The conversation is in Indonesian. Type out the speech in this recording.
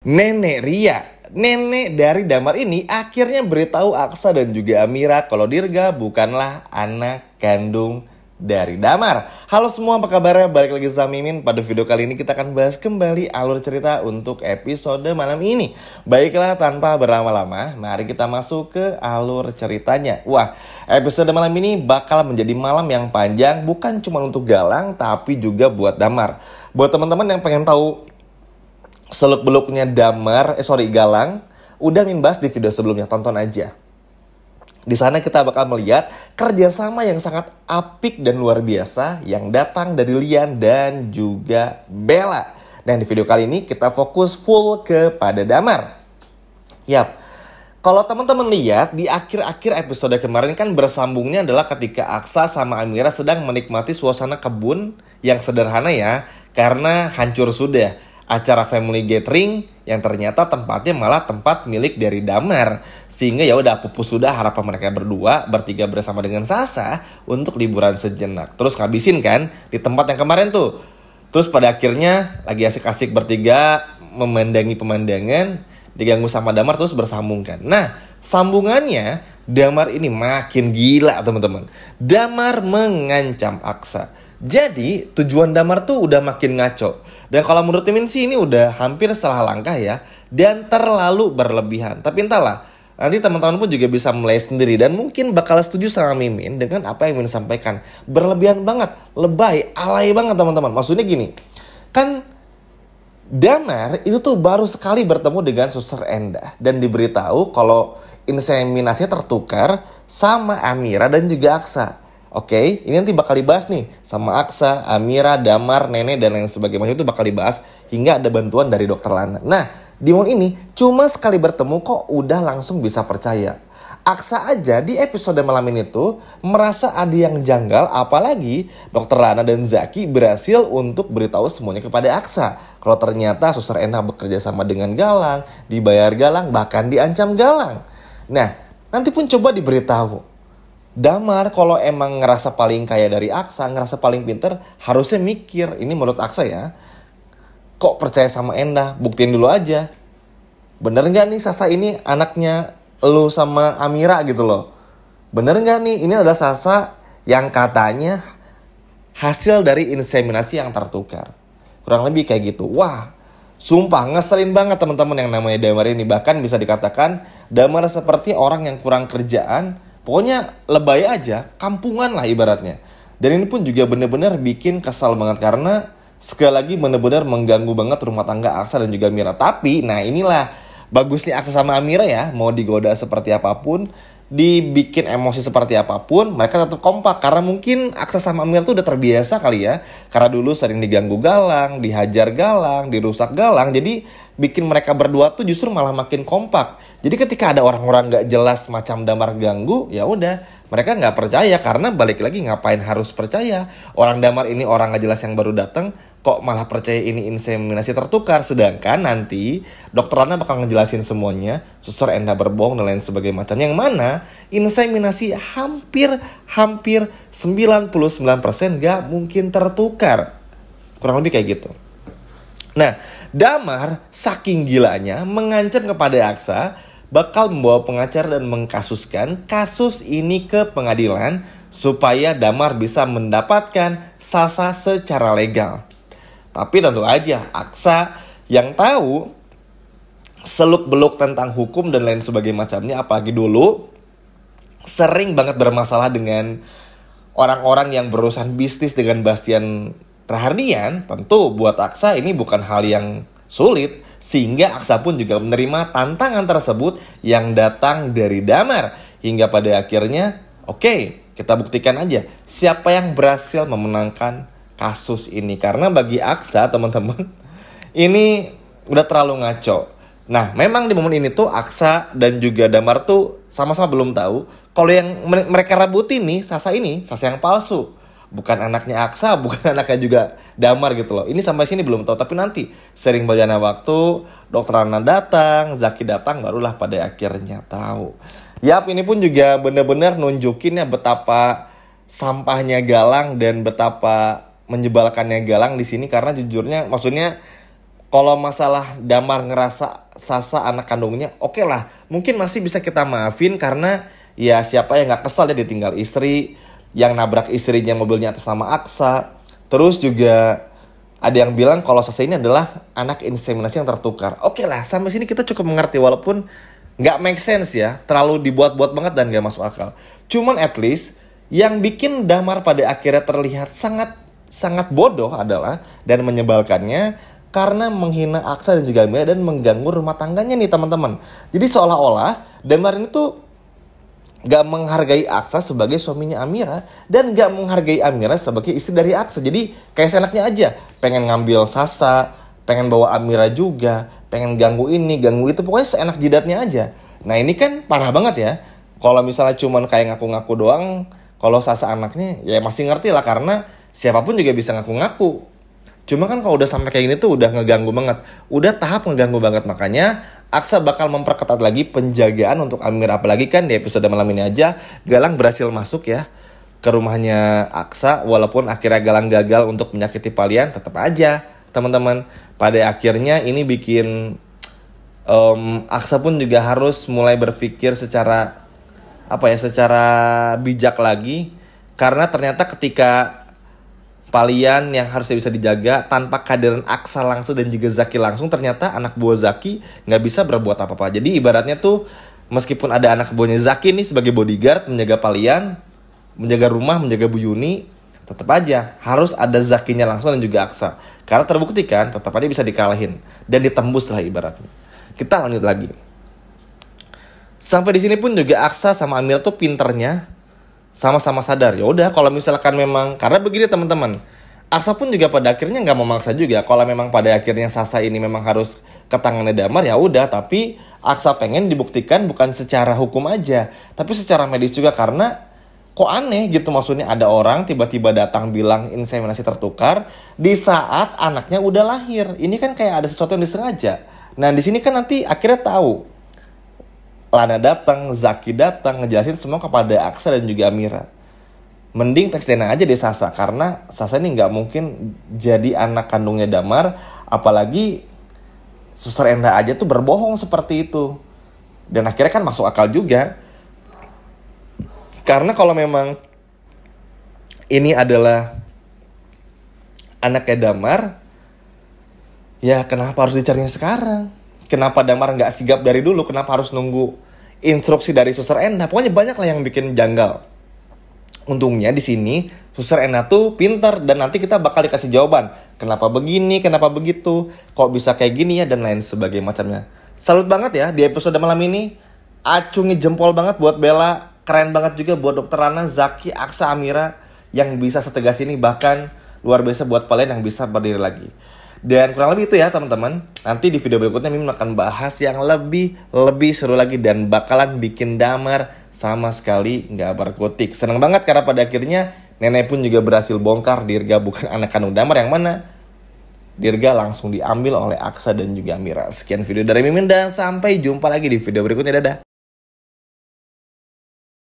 Nenek Ria, nenek dari Damar ini akhirnya beritahu Aksa dan juga Amira kalau Dirga bukanlah anak kandung dari Damar. Halo semua, apa kabarnya? Balik lagi sama Mimin. Pada video kali ini kita akan bahas kembali alur cerita untuk episode malam ini. Baiklah, tanpa berlama-lama, mari kita masuk ke alur ceritanya. Wah, episode malam ini bakal menjadi malam yang panjang, bukan cuma untuk Galang, tapi juga buat Damar. Buat teman-teman yang pengen tahu seluk-beluknya Galang, udah Min bahas di video sebelumnya, tonton aja. Di sana kita bakal melihat kerjasama yang sangat apik dan luar biasa yang datang dari Lian dan juga Bella. Dan di video kali ini kita fokus full kepada Damar. Yap, kalau teman-teman lihat di akhir-akhir episode kemarin kan bersambungnya adalah ketika Aksa sama Amira sedang menikmati suasana kebun yang sederhana ya, karena hancur sudah acara family gathering yang ternyata tempatnya malah tempat milik dari Damar. Sehingga ya udah pupus sudah harapan mereka berdua bertiga bersama dengan Sasa untuk liburan sejenak. Terus ngabisin kan di tempat yang kemarin tuh. Terus pada akhirnya lagi asik-asik bertiga memandangi pemandangan, diganggu sama Damar terus bersambung kan. Nah, sambungannya Damar ini makin gila teman-teman. Damar mengancam Aksa. Jadi tujuan Damar tuh udah makin ngaco. Dan kalau menurut Mimin sih ini udah hampir salah langkah ya. Dan terlalu berlebihan. Tapi entahlah, nanti teman-teman pun juga bisa mulai sendiri. Dan mungkin bakal setuju sama Mimin dengan apa yang Mimin sampaikan. Berlebihan banget, lebay, alay banget teman-teman. Maksudnya gini, kan Damar itu tuh baru sekali bertemu dengan Suster Endah. Dan diberitahu kalau inseminasinya tertukar sama Amira dan juga Aksa. Oke, ini nanti bakal dibahas nih sama Aksa, Amira, Damar, Nenek, dan lain sebagainya. Itu bakal dibahas hingga ada bantuan dari Dokter Lana. Nah, di momen ini cuma sekali bertemu kok udah langsung bisa percaya. Aksa aja di episode malam ini tuh merasa ada yang janggal, apalagi Dokter Lana dan Zaki berhasil untuk beritahu semuanya kepada Aksa. Kalau ternyata Suster Endah bekerja sama dengan Galang, dibayar Galang, bahkan diancam Galang. Nah, nanti pun coba diberitahu. Damar kalau emang ngerasa paling kaya dari Aksa, ngerasa paling pinter, harusnya mikir, ini menurut Aksa ya, kok percaya sama Endah, buktiin dulu aja. Bener gak nih Sasa ini anaknya lu sama Amira gitu loh. Bener gak nih ini adalah Sasa yang katanya hasil dari inseminasi yang tertukar. Kurang lebih kayak gitu. Wah, sumpah ngeselin banget teman-teman yang namanya Damar ini. Bahkan bisa dikatakan Damar seperti orang yang kurang kerjaan. Pokoknya lebay aja, kampungan lah ibaratnya. Dan ini pun juga bener-bener bikin kesal banget karena sekali lagi bener-bener mengganggu banget rumah tangga Aksa dan juga Amira. Tapi nah inilah bagusnya Aksa sama Amira ya, mau digoda seperti apapun, dibikin emosi seperti apapun, mereka tetap kompak. Karena mungkin Aksa sama Amira tuh udah terbiasa kali ya. Karena dulu sering diganggu Galang, dihajar Galang, dirusak Galang. Jadi bikin mereka berdua tuh justru malah makin kompak. Jadi ketika ada orang-orang gak jelas macam Damar ganggu, ya udah mereka gak percaya. Karena balik lagi ngapain harus percaya? Orang Damar ini orang gak jelas yang baru datang, kok malah percaya ini inseminasi tertukar. Sedangkan nanti Dokter Lana bakal ngejelasin semuanya, Suster Endah berbohong dan lain sebagainya macam. Yang mana inseminasi hampir 99% gak mungkin tertukar. Kurang lebih kayak gitu. Nah, Damar saking gilanya mengancam kepada Aksa bakal membawa pengacara dan mengkasuskan kasus ini ke pengadilan supaya Damar bisa mendapatkan Sasa secara legal. Tapi tentu aja Aksa yang tahu seluk-beluk tentang hukum dan lain sebagainya macamnya, apalagi dulu sering banget bermasalah dengan orang-orang yang berurusan bisnis dengan Bastian Rahardian. Tentu buat Aksa ini bukan hal yang sulit, sehingga Aksa pun juga menerima tantangan tersebut yang datang dari Damar. Hingga pada akhirnya, oke, kita buktikan aja siapa yang berhasil memenangkan kasus ini. Karena bagi Aksa teman-teman, ini udah terlalu ngaco. Nah, memang di momen ini tuh Aksa dan juga Damar tuh sama-sama belum tahu kalau yang mereka rebutin nih Sasa yang palsu. Bukan anaknya Aksa, bukan anaknya juga Damar gitu loh. Ini sampai sini belum tahu, tapi nanti sering berjalannya waktu, Dokter Lana datang, Zaki datang, barulah pada akhirnya tahu. Yap, ini pun juga benar-benar nunjukin ya betapa sampahnya Galang dan betapa menyebalkannya Galang di sini. Karena jujurnya, maksudnya Kalau masalah Damar ngerasa Sasa anak kandungnya, oke lah. Mungkin masih bisa kita maafin karena ya siapa yang nggak kesal dia ditinggal istri, yang nabrak istrinya mobilnya atas nama Aksa. Terus juga ada yang bilang kalau Sasa ini adalah anak inseminasi yang tertukar. Oke lah, sampai sini kita cukup mengerti walaupun nggak make sense ya, terlalu dibuat-buat banget dan nggak masuk akal. Cuman at least yang bikin Damar pada akhirnya terlihat sangat sangat bodoh adalah dan menyebalkannya karena menghina Aksa dan juga Amira dan mengganggu rumah tangganya nih teman-teman. Jadi seolah-olah Damar ini tuh gak menghargai Aksa sebagai suaminya Amira dan gak menghargai Amira sebagai istri dari Aksa. Jadi kayak seenaknya aja, pengen ngambil Sasa, pengen bawa Amira juga, pengen ganggu ini, ganggu itu, pokoknya seenak jidatnya aja. Nah ini kan parah banget ya. Kalau misalnya cuman kayak ngaku-ngaku doang, kalau Sasa anaknya ya masih ngerti lah karena siapapun juga bisa ngaku-ngaku. Cuma kan kalau udah sampai kayak gini tuh udah ngeganggu banget. Udah tahap ngeganggu banget. Makanya Aksa bakal memperketat lagi penjagaan untuk Amira. Apalagi kan di episode malam ini aja Galang berhasil masuk ya ke rumahnya Aksa. Walaupun akhirnya Galang gagal untuk menyakiti Palian, tetap aja teman-teman. Pada akhirnya ini bikin Aksa pun juga harus mulai berpikir secara secara bijak lagi. Karena ternyata ketika Palian yang harusnya bisa dijaga tanpa kehadiran Aksa langsung dan juga Zaki langsung, ternyata anak buah Zaki nggak bisa berbuat apa-apa. Jadi ibaratnya tuh meskipun ada anak buahnya Zaki nih sebagai bodyguard menjaga Palian, menjaga rumah, menjaga Bu Yuni, tetap aja harus ada Zakinya langsung dan juga Aksa. Karena terbukti kan tetap aja bisa dikalahin dan ditembus lah ibaratnya. Kita lanjut lagi. Sampai di sini pun juga Aksa sama Amira tuh pinternya sama-sama sadar. Ya udah kalau misalkan memang, karena begini teman-teman, Aksa pun juga pada akhirnya nggak memaksa juga. Kalau memang pada akhirnya Sasa ini memang harus ke tangannya Damar, ya udah. Tapi Aksa pengen dibuktikan bukan secara hukum aja, tapi secara medis juga. Karena kok aneh gitu, maksudnya ada orang tiba-tiba datang bilang inseminasi tertukar di saat anaknya udah lahir. Ini kan kayak ada sesuatu yang disengaja. Nah di sini kan nanti akhirnya tahu. Lana datang, Zaki datang, ngejelasin semua kepada Aksa dan juga Amira. Mending tes DNA aja deh Sasa, karena Sasa ini nggak mungkin jadi anak kandungnya Damar, apalagi Suster Enda aja tuh berbohong seperti itu. Dan akhirnya kan masuk akal juga. Karena kalau memang ini adalah anaknya Damar, ya kenapa harus dicarinya sekarang? Kenapa Damar nggak sigap dari dulu? Kenapa harus nunggu instruksi dari Suster Enda? Pokoknya banyak lah yang bikin janggal. Untungnya di sini Suster Enda tuh pintar dan nanti kita bakal dikasih jawaban. Kenapa begini? Kenapa begitu? Kok bisa kayak gini ya? Dan lain sebagainya macamnya. Salut banget ya di episode malam ini. Acungi jempol banget buat Bella. Keren banget juga buat Dokter Lana, Zaki, Aksa, Amira yang bisa setegas ini. Bahkan luar biasa buat Palian yang bisa berdiri lagi. Dan kurang lebih itu ya teman-teman. Nanti di video berikutnya Mimin akan bahas yang lebih seru lagi dan bakalan bikin Damar sama sekali nggak berkutik. Seneng banget karena pada akhirnya nenek pun juga berhasil bongkar Dirga bukan anak kandung Damar, yang mana Dirga langsung diambil oleh Aksa dan juga Amira. Sekian video dari Mimin dan sampai jumpa lagi di video berikutnya. Dadah.